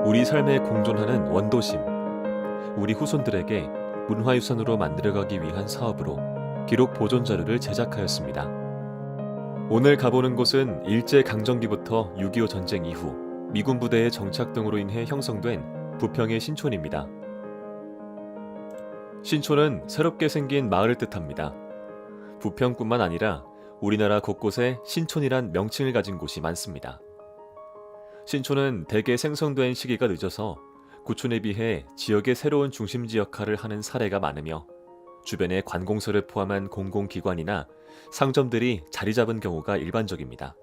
우리 삶에 공존하는 원도심, 우리 후손들에게 문화유산으로 만들어가기 위한 사업으로 기록 보존 자료를 제작하였습니다. 오늘 가보는 곳은 일제강점기부터 6.25 전쟁 이후 미군 부대의 정착 등으로 인해 형성된 부평의 신촌입니다. 신촌은 새롭게 생긴 마을을 뜻합니다. 부평뿐만 아니라 우리나라 곳곳에 신촌이란 명칭을 가진 곳이 많습니다. 신촌은 대개 생성된 시기가 늦어서 구촌에 비해 지역의 새로운 중심지 역할을 하는 사례가 많으며 주변에 관공서를 포함한 공공기관이나 상점들이 자리 잡은 경우가 일반적입니다.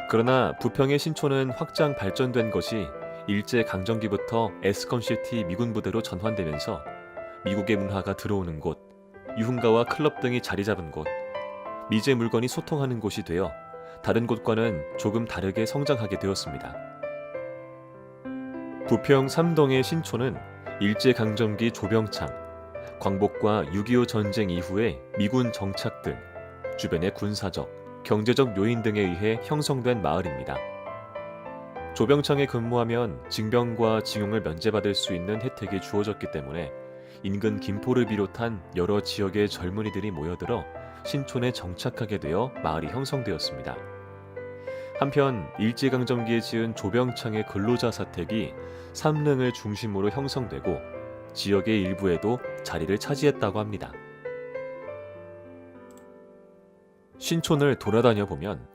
그러나 부평의 신촌은 확장 발전된 것이 일제강점기부터 에스컴시티 미군 부대로 전환되면서 미국의 문화가 들어오는 곳, 유흥가와 클럽 등이 자리 잡은 곳, 미제 물건이 소통하는 곳이 되어 다른 곳과는 조금 다르게 성장하게 되었습니다. 부평 삼동의 신촌은 일제강점기 조병창, 광복과 6.25 전쟁 이후의 미군 정착 등 주변의 군사적, 경제적 요인 등에 의해 형성된 마을입니다. 조병창에 근무하면 징병과 징용을 면제받을 수 있는 혜택이 주어졌기 때문에 인근 김포를 비롯한 여러 지역의 젊은이들이 모여들어 신촌에 정착하게 되어 마을이 형성되었습니다. 한편 일제강점기에 지은 조병창의 근로자 사택이 삼릉을 중심으로 형성되고 지역의 일부에도 자리를 차지했다고 합니다. 신촌을 돌아다녀 보면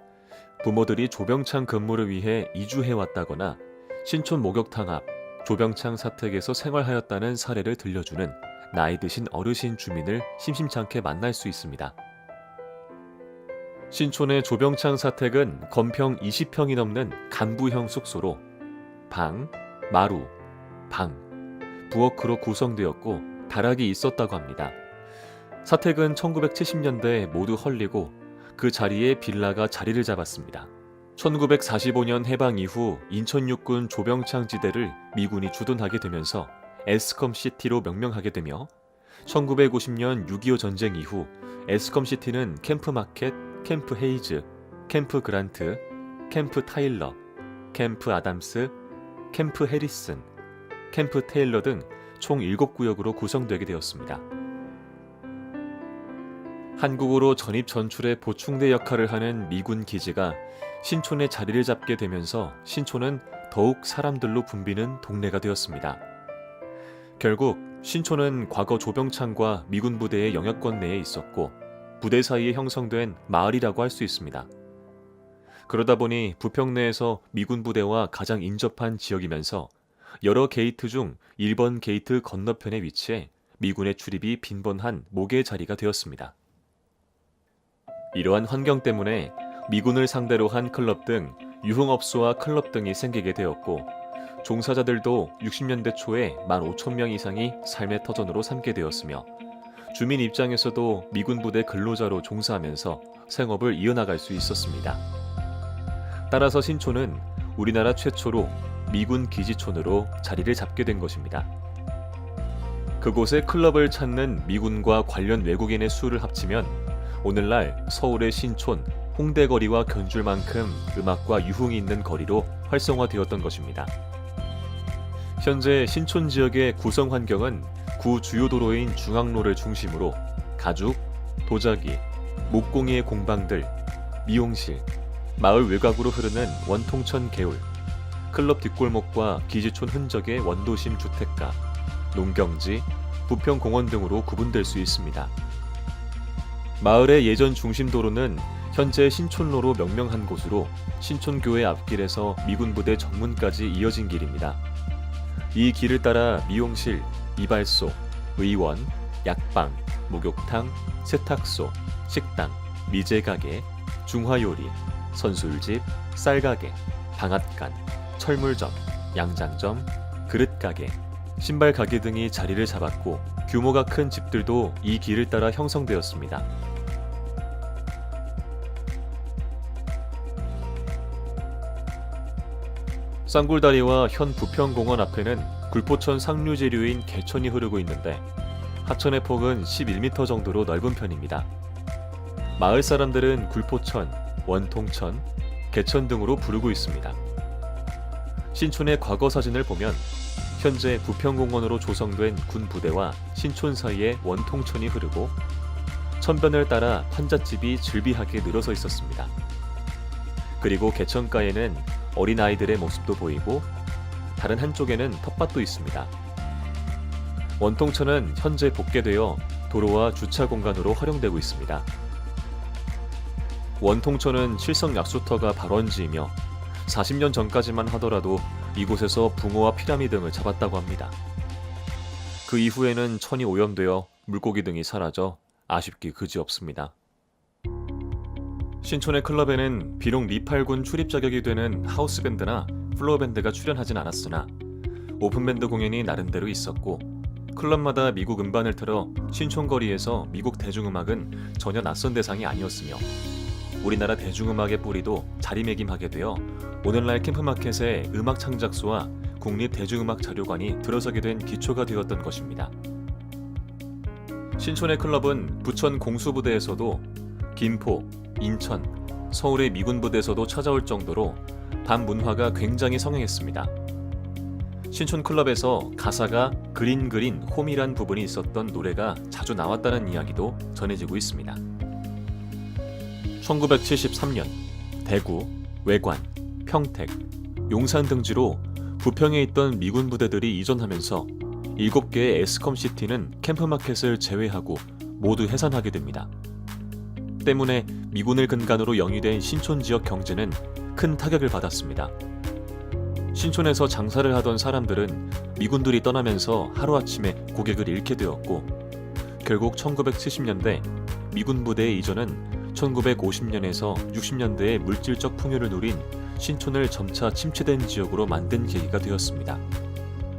부모들이 조병창 근무를 위해 이주해왔다거나 신촌 목욕탕 앞 조병창 사택에서 생활하였다는 사례를 들려주는 나이 드신 어르신 주민을 심심찮게 만날 수 있습니다. 신촌의 조병창 사택은 건평 20평이 넘는 간부형 숙소로 방, 마루, 방, 부엌으로 구성되었고 다락이 있었다고 합니다. 사택은 1970년대에 모두 헐리고 그 자리에 빌라가 자리를 잡았습니다. 1945년 해방 이후 인천 육군 조병창 지대를 미군이 주둔하게 되면서 에스컴시티로 명명하게 되며 1950년 6.25 전쟁 이후 에스컴시티는 캠프마켓, 캠프 헤이즈, 캠프 그란트, 캠프 타일러, 캠프 아담스, 캠프 해리슨, 캠프 테일러 등 총 7구역으로 구성되게 되었습니다. 한국으로 전입전출의 보충대 역할을 하는 미군 기지가 신촌에 자리를 잡게 되면서 신촌은 더욱 사람들로 붐비는 동네가 되었습니다. 결국 신촌은 과거 조병창과 미군 부대의 영역권 내에 있었고 부대 사이에 형성된 마을이라고 할 수 있습니다. 그러다 보니 부평 내에서 미군 부대와 가장 인접한 지역이면서 여러 게이트 중 1번 게이트 건너편에 위치해 미군의 출입이 빈번한 목의 자리가 되었습니다. 이러한 환경 때문에 미군을 상대로 한 클럽 등 유흥업소와 클럽 등이 생기게 되었고 종사자들도 60년대 초에 15,000명 이상이 삶의 터전으로 삼게 되었으며 주민 입장에서도 미군 부대 근로자로 종사하면서 생업을 이어나갈 수 있었습니다. 따라서 신촌은 우리나라 최초로 미군 기지촌으로 자리를 잡게 된 것입니다. 그곳에 클럽을 찾는 미군과 관련 외국인의 수를 합치면 오늘날 서울의 신촌, 홍대거리와 견줄 만큼 음악과 유흥이 있는 거리로 활성화되었던 것입니다. 현재 신촌 지역의 구성 환경은 구 주요 도로인 중앙로를 중심으로 가죽, 도자기, 목공예 공방들, 미용실, 마을 외곽으로 흐르는 원통천 개울, 클럽 뒷골목과 기지촌 흔적의 원도심 주택가, 농경지, 부평공원 등으로 구분될 수 있습니다. 마을의 예전 중심도로는 현재 신촌로로 명명한 곳으로 신촌교회 앞길에서 미군부대 정문까지 이어진 길입니다. 이 길을 따라 미용실, 이발소, 의원, 약방, 목욕탕, 세탁소, 식당, 미제가게, 중화요리, 선술집, 쌀가게, 방앗간, 철물점, 양장점, 그릇가게, 신발가게 등이 자리를 잡았고 규모가 큰 집들도 이 길을 따라 형성되었습니다. 쌍굴다리와 현 부평공원 앞에는 굴포천 상류지류인 개천이 흐르고 있는데 하천의 폭은 11m 정도로 넓은 편입니다. 마을 사람들은 굴포천, 원통천, 개천 등으로 부르고 있습니다. 신촌의 과거 사진을 보면 현재 부평공원으로 조성된 군 부대와 신촌 사이에 원통천이 흐르고 천변을 따라 판잣집이 즐비하게 늘어서 있었습니다. 그리고 개천가에는 어린아이들의 모습도 보이고 다른 한쪽에는 텃밭도 있습니다. 원통천은 현재 복개되어 도로와 주차 공간으로 활용되고 있습니다. 원통천은 칠성 약수터가 발원지이며 40년 전까지만 하더라도 이곳에서 붕어와 피라미 등을 잡았다고 합니다. 그 이후에는 천이 오염되어 물고기 등이 사라져 아쉽기 그지없습니다. 신촌의 클럽에는 비록 리팔군 출입 자격이 되는 하우스밴드나 플로어밴드가 출연하진 않았으나 오픈밴드 공연이 나름대로 있었고 클럽마다 미국 음반을 틀어 신촌거리에서 미국 대중음악은 전혀 낯선 대상이 아니었으며 우리나라 대중음악의 뿌리도 자리매김하게 되어 오늘날 캠프마켓의 음악 창작소와 국립대중음악자료관이 들어서게 된 기초가 되었던 것입니다. 신촌의 클럽은 부천 공수부대에서도 김포, 인천, 서울의 미군부대에서도 찾아올 정도로 반문화가 굉장히 성행했습니다. 신촌 클럽에서 가사가 그린 그린 홈이란 부분이 있었던 노래가 자주 나왔다는 이야기도 전해지고 있습니다. 1973년 대구, 외관, 평택, 용산 등지로 부평에 있던 미군 부대들이 이전하면서 7개의 에스컴시티는 캠프마켓을 제외하고 모두 해산하게 됩니다. 때문에 미군을 근간으로 영위된 신촌 지역 경제는 큰 타격을 받았습니다. 신촌에서 장사를 하던 사람들은 미군들이 떠나면서 하루아침에 고객을 잃게 되었고 결국 1970년대 미군 부대의 이전은 1950년에서 60년대의 물질적 풍요를 누린 신촌을 점차 침체된 지역으로 만든 계기가 되었습니다.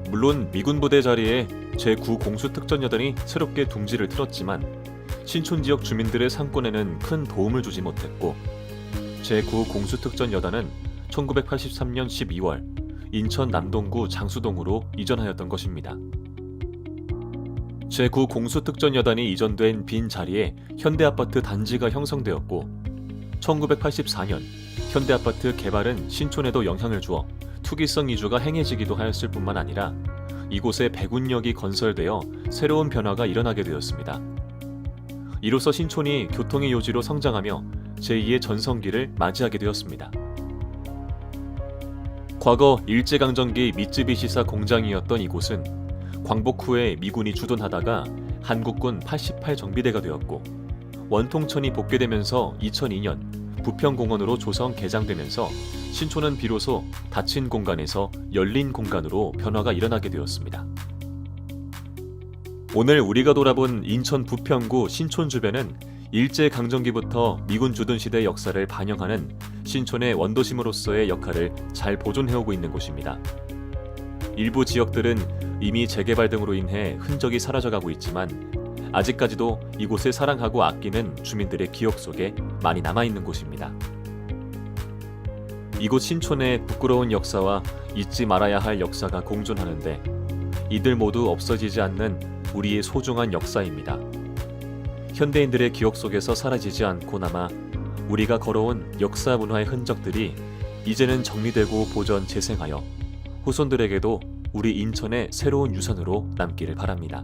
물론 미군 부대 자리에 제9공수특전여단이 새롭게 둥지를 틀었지만 신촌 지역 주민들의 상권에는 큰 도움을 주지 못했고 제9공수특전여단은 1983년 12월 인천 남동구 장수동으로 이전하였던 것입니다. 제9공수특전여단이 이전된 빈 자리에 현대아파트 단지가 형성되었고 1984년 현대아파트 개발은 신촌에도 영향을 주어 투기성 이주가 행해지기도 하였을 뿐만 아니라 이곳에 배군역이 건설되어 새로운 변화가 일어나게 되었습니다. 이로써 신촌이 교통의 요지로 성장하며 제2의 전성기를 맞이하게 되었습니다. 과거 일제강점기 미쯔비시사 공장이었던 이곳은 광복 후에 미군이 주둔하다가 한국군 88 정비대가 되었고 원통천이 복개되면서 2002년 부평공원으로 조성 개장되면서 신촌은 비로소 닫힌 공간에서 열린 공간으로 변화가 일어나게 되었습니다. 오늘 우리가 돌아본 인천 부평구 신촌 주변은 일제강점기부터 미군 주둔 시대 역사를 반영하는 신촌의 원도심으로서의 역할을 잘 보존해오고 있는 곳입니다. 일부 지역들은 이미 재개발 등으로 인해 흔적이 사라져가고 있지만 아직까지도 이곳을 사랑하고 아끼는 주민들의 기억 속에 많이 남아있는 곳입니다. 이곳 신촌의 부끄러운 역사와 잊지 말아야 할 역사가 공존하는데 이들 모두 없어지지 않는 우리의 소중한 역사입니다. 현대인들의 기억 속에서 사라지지 않고 남아 우리가 걸어온 역사 문화의 흔적들이 이제는 정리되고 보존 재생하여 후손들에게도 우리 인천의 새로운 유산으로 남기를 바랍니다.